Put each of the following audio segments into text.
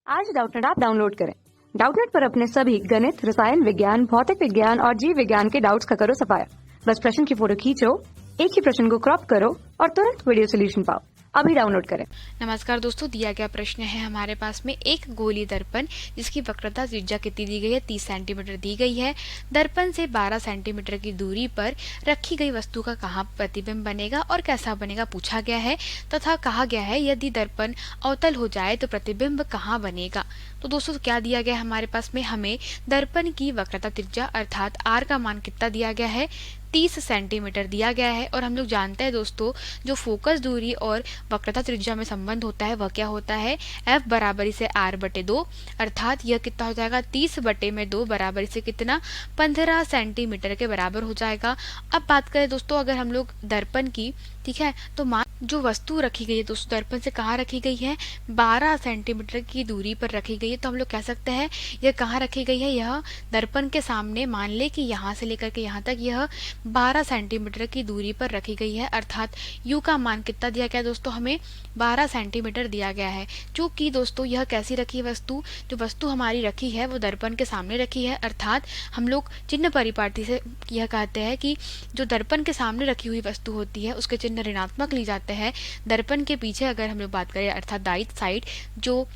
आज Doubtnut app download करें। Doubtnut पर अपने सभी गणित, रसायन विज्ञान, भौतिक विज्ञान और जीव विज्ञान के डाउट्स का करो सफाया। बस प्रश्न की फोटो खींचो, एक ही प्रश्न को क्रॉप करो और तुरंत वीडियो सोल्यूशन पाओ। अभी डाउनलोड करें। नमस्कार दोस्तों, दिया गया प्रश्न है हमारे पास में एक गोली दर्पण जिसकी वक्रता त्रिज्या कितनी दी गई है, 30 सेंटीमीटर दी गई है। दर्पण से 12 सेंटीमीटर की दूरी पर रखी गई वस्तु का कहाँ प्रतिबिंब बनेगा और कैसा बनेगा पूछा गया है, तथा कहा गया है यदि दर्पण अवतल हो जाए तो प्रतिबिंब कहाँ बनेगा। तो दोस्तों क्या दिया गया है हमारे पास में, हमें दर्पण की वक्रता त्रिज्या अर्थात आर का मान कितना दिया गया है, 30 सेंटीमीटर दिया गया है। और हम लोग जानते हैं दोस्तों, जो फोकस दूरी और वक्रता त्रिज्या में संबंध होता है वह क्या होता है, F बराबरी से R/2, अर्थात यह कितना हो जाएगा 30/2 बराबरी से कितना 15 सेंटीमीटर के बराबर हो जाएगा। अब बात करें दोस्तों अगर हम लोग दर्पण की, ठीक है, तो मान जो वस्तु रखी गई है दोस्तों दर्पण से कहाँ रखी गई है, 12 सेंटीमीटर की दूरी पर रखी गई है। तो हम लोग कह सकते हैं यह कहाँ रखी गई है, यह दर्पण के सामने, मान ले कि यहाँ से लेकर के यहाँ तक यह 12 सेंटीमीटर की दूरी पर रखी गई है। अर्थात U का मान कितना दिया गया दोस्तों, हमें 12 सेंटीमीटर दिया गया है। चूंकि दोस्तों यह कैसी रखी है वस्तु, जो वस्तु हमारी रखी है वो दर्पण के सामने रखी है, अर्थात हम लोग चिन्ह परिपाटी से यह कहते हैं कि जो दर्पण के सामने रखी हुई वस्तु होती है उसके चिन्ह ऋणात्मक ली जाते हैं। दर्पण के पीछे अगर हम लोग बात करें अर्थात दाईं साइड जो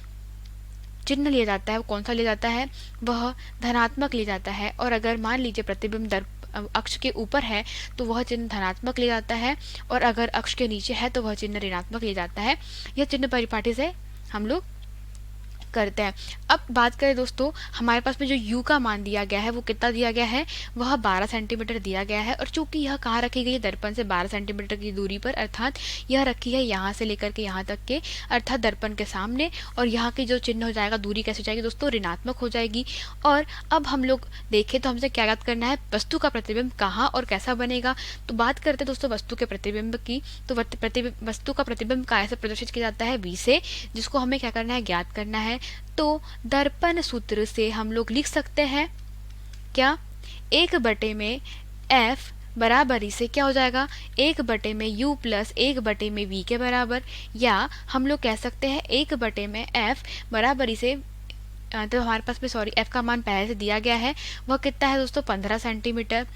चिन्ह लिया जाता है वो कौन सा लिया जाता है, वह धनात्मक लिया जाता है। और अगर मान लीजिए प्रतिबिंब अक्ष के ऊपर है तो वह चिन्ह धनात्मक लिया जाता है, और अगर अक्ष के नीचे है तो वह चिन्ह ऋणात्मक लिया जाता है। यह चिन्ह परिपाटी से हम लोग करते हैं। अब बात करें दोस्तों हमारे पास में जो U का मान दिया गया है वो कितना दिया गया है, वह 12 सेंटीमीटर दिया गया है। और चूंकि यह कहाँ रखी गई है, दर्पण से 12 सेंटीमीटर की दूरी पर, अर्थात यह रखी है यहाँ से लेकर के यहाँ तक के, अर्थात दर्पण के सामने। और यहाँ की जो चिन्ह हो जाएगा, दूरी कैसे हो जाएगी दोस्तों, ऋणात्मक हो जाएगी। और अब हम लोग देखें तो हमसे क्या याद करना है, वस्तु का प्रतिबिंब कहाँ और कैसा बनेगा। तो बात करते हैं दोस्तों वस्तु के प्रतिबिंब की, तो वस्तु का प्रतिबिंब कैसे प्रदर्शित किया जाता है, V से, जिसको हमें क्या करना है, ज्ञात करना है। तो दर्पण सूत्र से हम लोग लिख सकते हैं क्या, 1/में F बराबरी से क्या हो जाएगा, 1/में U प्लस 1/में V के बराबर, या हम लोग कह सकते हैं 1/में F बराबरी से, तो हमारे पास में F का मान पहले से दिया गया है, वह कितना है दोस्तों 15 सेंटीमीटर।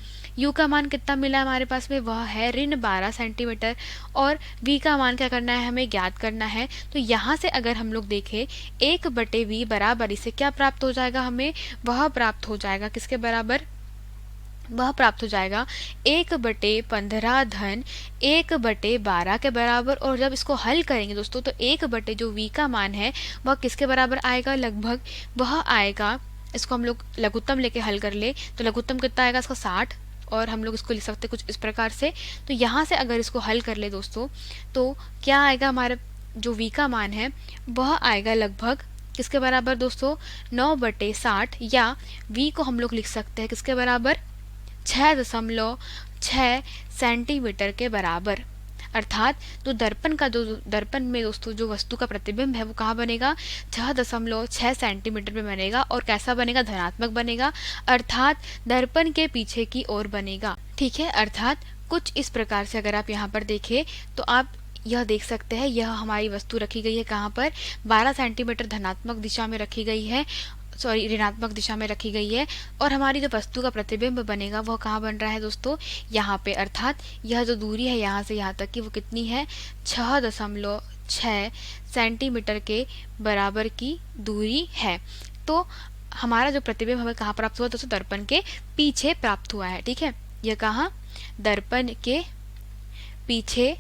U का मान कितना मिला हमारे पास में, वह है -12 सेंटीमीटर। और V का मान क्या करना है, हमें ज्ञात करना है। तो यहाँ से अगर हम लोग देखें 1/V बराबरी से क्या प्राप्त हो जाएगा हमें, वह प्राप्त हो जाएगा किसके बराबर, वह प्राप्त हो जाएगा 1/15 धन 1/12 के बराबर। और जब इसको हल करेंगे दोस्तों तो 1/ जो V का मान है वह किसके बराबर आएगा, लगभग वह आएगा, इसको हम लोग लघुत्तम लेके हल कर ले तो लघुत्तम कितना आएगा इसका 60, और हम लोग इसको लिख सकते कुछ इस प्रकार से। तो यहाँ से अगर इसको हल कर ले दोस्तों तो क्या आएगा, हमारे जो V का मान है वह आएगा लगभग किसके बराबर दोस्तों, 9/60, या V को हम लोग लिख सकते हैं किसके बराबर, 6.6 सेंटीमीटर के बराबर। अर्थात तो दर्पण में दोस्तों जो वस्तु का प्रतिबिंब है वो कहाँ बनेगा, 6.6 सेंटीमीटर में बनेगा। और कैसा बनेगा, धनात्मक बनेगा, अर्थात दर्पण के पीछे की ओर बनेगा। ठीक है, अर्थात कुछ इस प्रकार से अगर आप यहाँ पर देखें तो आप यह देख सकते हैं, यह हमारी वस्तु रखी गई है कहाँ पर, 12 सेंटीमीटर धनात्मक दिशा में रखी गई है, ऋणात्मक दिशा में रखी गई है। और हमारी जो वस्तु का प्रतिबिंब बनेगा वह कहाँ बन रहा है दोस्तों, यहाँ पे, अर्थात यह जो दूरी है यहाँ से यहाँ तक की वो कितनी है, 6.6 सेंटीमीटर के बराबर की दूरी है। तो हमारा जो प्रतिबिंब हमें कहाँ प्राप्त हुआ दोस्तों, दर्पण के पीछे प्राप्त हुआ है। ठीक है, यह कहाँ, दर्पण के पीछे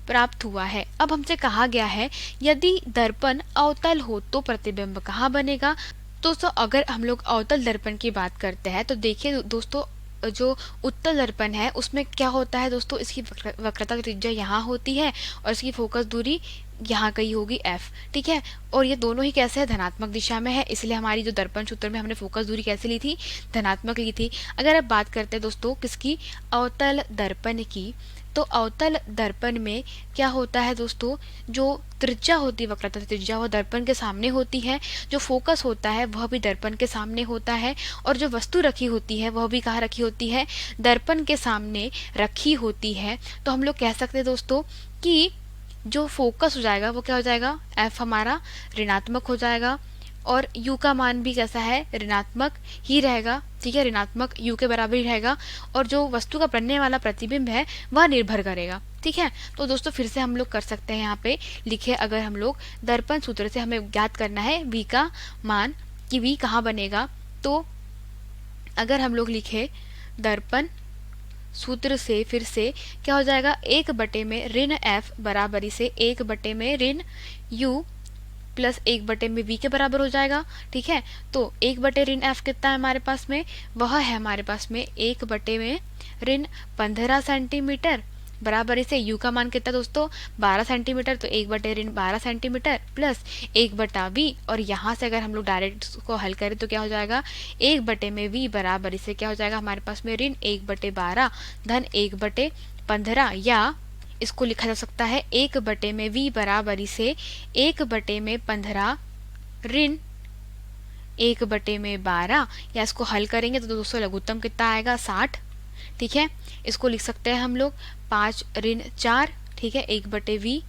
प्राप्त हुआ है। अब हमसे कहा गया है यदि दर्पण अवतल हो तो प्रतिबिंब कहाँ बनेगा। दोस्तों अगर हम लोग अवतल दर्पण की बात करते हैं तो देखिए दोस्तों, जो उत्तल दर्पण है उसमें क्या होता है दोस्तों, इसकी वक्रता त्रिज्या यहाँ होती है और इसकी फोकस दूरी यहाँ कहीं होगी F। ठीक है, और ये दोनों ही कैसे है, धनात्मक दिशा में है, इसलिए हमारी जो दर्पण सूत्र में हमने फोकस दूरी कैसे ली थी, धनात्मक ली थी। अगर आप बात करते हैं दोस्तों किसकी, अवतल दर्पण की, तो अवतल दर्पण में क्या होता है दोस्तों, जो त्रिज्या होती है, वक्रता त्रिज्या, वह दर्पण के सामने होती है, जो फोकस होता है वह भी दर्पण के सामने होता है, और जो वस्तु रखी होती है वह भी कहाँ रखी होती है, दर्पण के सामने रखी होती है। तो हम लोग कह सकते हैं दोस्तों कि जो फोकस हो जाएगा वो क्या हो जाएगा, F हमारा ऋणात्मक हो जाएगा, और u का मान भी कैसा है, ऋणात्मक ही रहेगा, ठीक है, ऋणात्मक u के बराबर ही रहेगा, और जो वस्तु का बनने वाला प्रतिबिंब है वह निर्भर करेगा, ठीक है। तो दोस्तों फिर से हम लोग कर सकते हैं, यहाँ पे लिखे अगर हम लोग दर्पण सूत्र से हमें ज्ञात करना है v का मान कि v कहाँ बनेगा, तो अगर हम लोग लिखे दर्पण सूत्र से फिर से क्या हो जाएगा, 1 में ऋण f बराबरी से 1 में ऋण u प्लस 1 में v के बराबर हो जाएगा, ठीक है। तो 1 ऋण f कितना है हमारे पास में, वह है हमारे पास में 1 में ऋण 15 सेंटीमीटर बराबर से u का मान कितना दोस्तों, 12 सेंटीमीटर, तो 1 ऋण 12 सेंटीमीटर प्लस 1/v, और यहाँ से अगर हम लोग डायरेक्ट को हल करें तो क्या हो जाएगा, 1 में v बराबर से क्या हो जाएगा हमारे पास में ऋण 1/12 धन 1/15, या इसको लिखा जा सकता है 1 में v बराबरी से 1 में 15 ऋण 1 में 12, या इसको हल करेंगे तो दोस्तों लघुत्तम कितना आएगा, 60, ठीक है। इसको लिख सकते हैं हम लोग 5 ऋण 4, ठीक है, 1/v,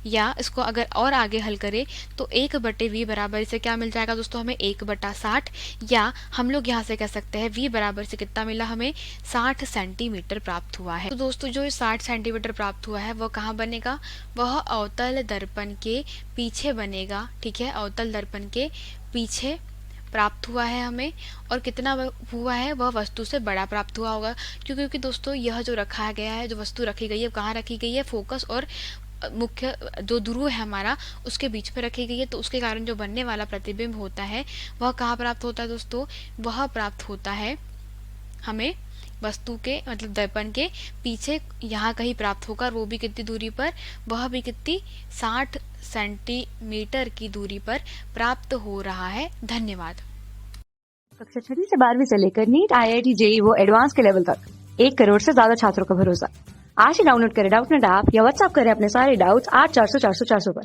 या इसको अगर और आगे हल करें तो 1/v बराबर से क्या मिल जाएगा दोस्तों हमें, 1/60, या हम लोग यहाँ से कह सकते हैं v बराबर से कितना मिला हमें, 60 सेंटीमीटर प्राप्त हुआ है। तो दोस्तों जो 60 सेंटीमीटर प्राप्त हुआ है वह कहाँ बनेगा, वह अवतल दर्पण के पीछे बनेगा, ठीक है, अवतल दर्पण के पीछे प्राप्त हुआ है हमें, और कितना हुआ है, वह वस्तु से बड़ा प्राप्त हुआ होगा, क्योंकि दोस्तों यह जो रखा गया है, जो वस्तु रखी गई है कहाँ रखी गई है, फोकस और मुख्य जो ध्रुव है हमारा उसके बीच में रखी गई है, तो उसके कारण जो बनने वाला प्रतिबिंब होता है वह कहाँ प्राप्त होता है दोस्तों, वह प्राप्त होता है हमें वस्तु के मतलब दर्पण के पीछे यहाँ कहीं प्राप्त होकर, वो भी कितनी दूरी पर, वह भी कितनी 60 सेंटीमीटर की दूरी पर प्राप्त हो रहा है। धन्यवाद। कक्षा 6 से 12वीं से लेकर नीट, IIT, JEE वो एडवांस के लेवल तक 1 करोड़ से ज्यादा छात्रों का भरोसा। आज ही डाउनलोड करें डाउटनेट ऐप या व्हाट्सएप करें अपने सारे डाउट्स 8400 400 400 पर।